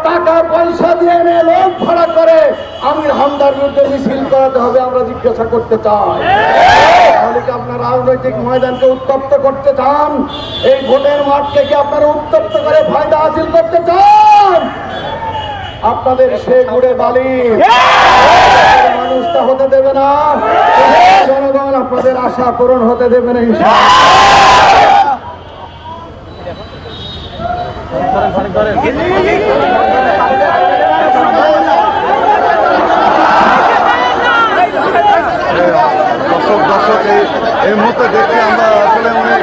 টাকা পয়সা দিয়ে এনে লোক ভাড়া করে আমির হামদার বিরুদ্ধে মিছিল করাতে হবে, আমরা জিজ্ঞাসা করতে চাই। তাহলে কি আপনার রাজনৈতিক ময়দানকে উত্তপ্ত করতে চান? এই ভোটের মাঠকে কি আপনারা উত্তপ্ত করে ফায়দা হাসিল করতে চান? আপনাদের সে গুড়ে বালি মানুষটা হতে দেবে না, জনগণ আপনাদের আশা পূরণ হতে দেবে না। দর্শক এই মুহূর্তে দেখছি আমরা আসলে অনেক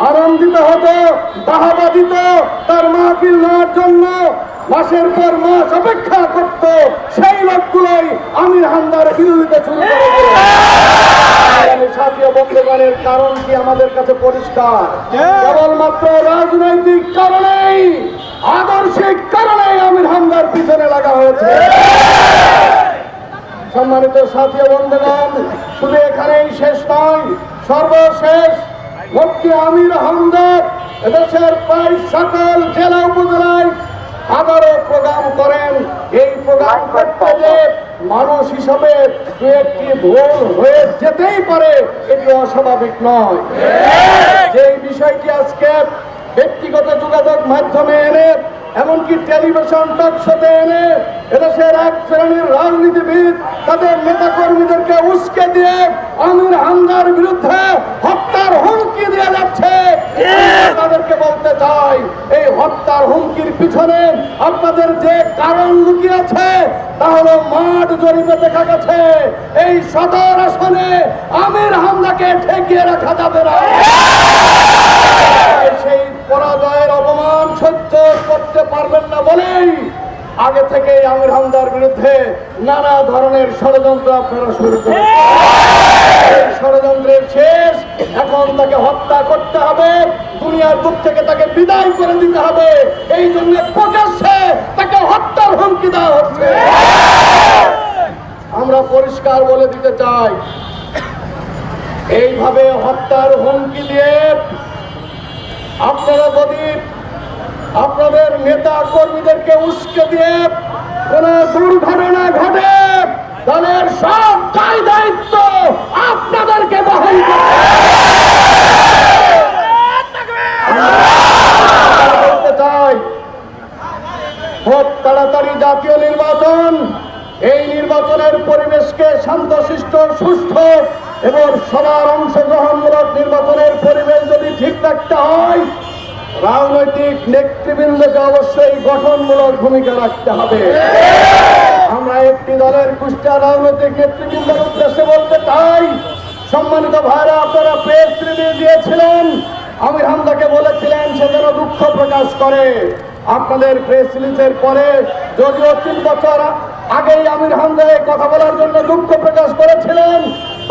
আনন্দিত হতো, বাহাবা দিত, তার মাহফিল নেওয়ার জন্য মাসের পর মাস অপেক্ষা করত, সেই লোকগুলোই আমির হামদার বিরোধিতা শুরু করে। সাথীয় বন্ধুগণের কারণ কি আমাদের কাছে পরিষ্কার, কেবলমাত্র রাজনৈতিক কারণেই, আদর্শিক কারণেই আমির হামদার পিছনে লাগা হয়েছে। সম্মানিত সাথীয় বন্ধুগণ, শুধু এখানেই শেষ নয়, সর্বশেষ মুফতি আমির হামদার এদেশের প্রায় সকল জেলা উপজেলায় হাজারো প্রোগ্রাম করেন। এই প্রোগ্রাম করতে যে মানুষ হিসাবে দু একটি ভুল হয়ে যেতেই পারে, এটি অস্বাভাবিক নয়। যে বিষয়টি আজকে ব্যক্তিগত যোগাযোগ মাধ্যমে এনে, এমনকি টেলিভিশন টক শোতে এনে এদেশের এক শ্রেণীর রাজনীতিবিদ তাদের নেতা কর্মীদেরকে উস্কে দিয়ে আমির হামদার বিরুদ্ধে হত্যার হুমকি দিয়ে যাচ্ছে, তাদেরকে বলতে চাই, এই হত্যার হুমকির পিছনে আপনাদের যে কারণ লুকিয়ে আছে তা হলো মাঠ জরিপে দেখা গেছে এই সদর আসনে আমির হামদাকে ঠেকিয়ে রাখা যাবে না। সেই পরাজয়ের অপমান সহ্য করতে পারবেন না বলেই আগে থেকে আমির হামদার বিরুদ্ধে নানা ধরনের ষড়যন্ত্র আপনারা শুরু করেন। ষড়যন্ত্রের শেষ, এখন তাকে হত্যা করতে হবে, দুনিয়ার বুক থেকে তাকে বিদায় করে দিতে হবে। এই জন্য প্রকাশ্যে তাকে হত্যার হুমকি দেওয়া হচ্ছে। আমরা পরিষ্কার বলে দিতে চাই, এইভাবে হত্যার হুমকি দিয়ে আপনারা যদি আপনাদের নেতা কর্মীদেরকে উস্কে দিয়ে কোন দুর্ঘটনা ঘটে, দলের সব দায় দায়িত্ব আপনাদেরকে বহন করতে চাই। খুব তাড়াতাড়ি জাতীয় নির্বাচন, এই নির্বাচনের পরিবেশকে শান্তশিষ্ট, সুষ্ঠু এবং সবার অংশগ্রহণমূলক নির্বাচনের পরিবেশ যদি ঠিক রাখতে হয়, রাজনৈতিক নেতৃবৃন্দকে অবশ্যই গঠনমূলক ভূমিকা রাখতে হবে। আমরা একটি দলের কুষ্টিয়া রাজনৈতিক নেতৃবৃন্দের উদ্দেশ্যে বলতে চাই, সম্মানিত ভাইরা, আপনারা প্রেস রিলিজ দিয়েছিলেন, আমির হামদাকে বলেছিলেন সে যেন দুঃখ প্রকাশ করে। আপনাদের প্রেস রিলিজের পরে যদিও 3 বছর আগেই আমির হামদা কথা বলার জন্য দুঃখ প্রকাশ করেছিলেন,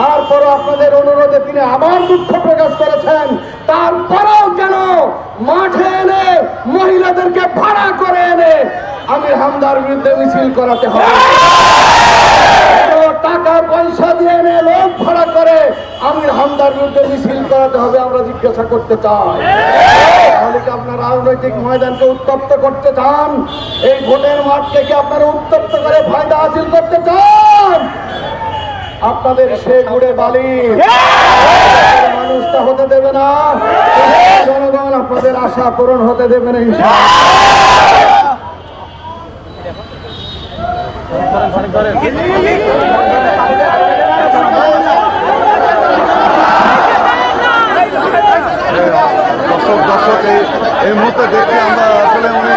তারপরও আপনাদের অনুরোধে তিনি আবার দুঃখ প্রকাশ করেছেন। তারপরেও কেন মাঠে এনে মহিলাদেরকে ভাড়া করে এনে আমির হামদার বিরুদ্ধে মিছিল করাতে হবে? টাকা পয়সা দিয়ে এনে লোক ভাড়া করে আমির হামদার বিরুদ্ধে মিছিল করাতে হবে, আমরা জিজ্ঞাসা করতে চাই। তাহলে কি আপনার রাজনৈতিক ময়দানকে উত্তপ্ত করতে চান? এই ভোটের মাঠকে কি আপনারা উত্তপ্ত করে ফায়দা হাসিল করতে চান? আপনাদের সে গুড়ে বালি হেনস্থা হতে দেবে না, জনগণ আপনাদের আশা পূরণ হতে দেবে না ইনশাআল্লাহ। দর্শক এই মুহূর্তে দেখছি আমরা আসলে উনি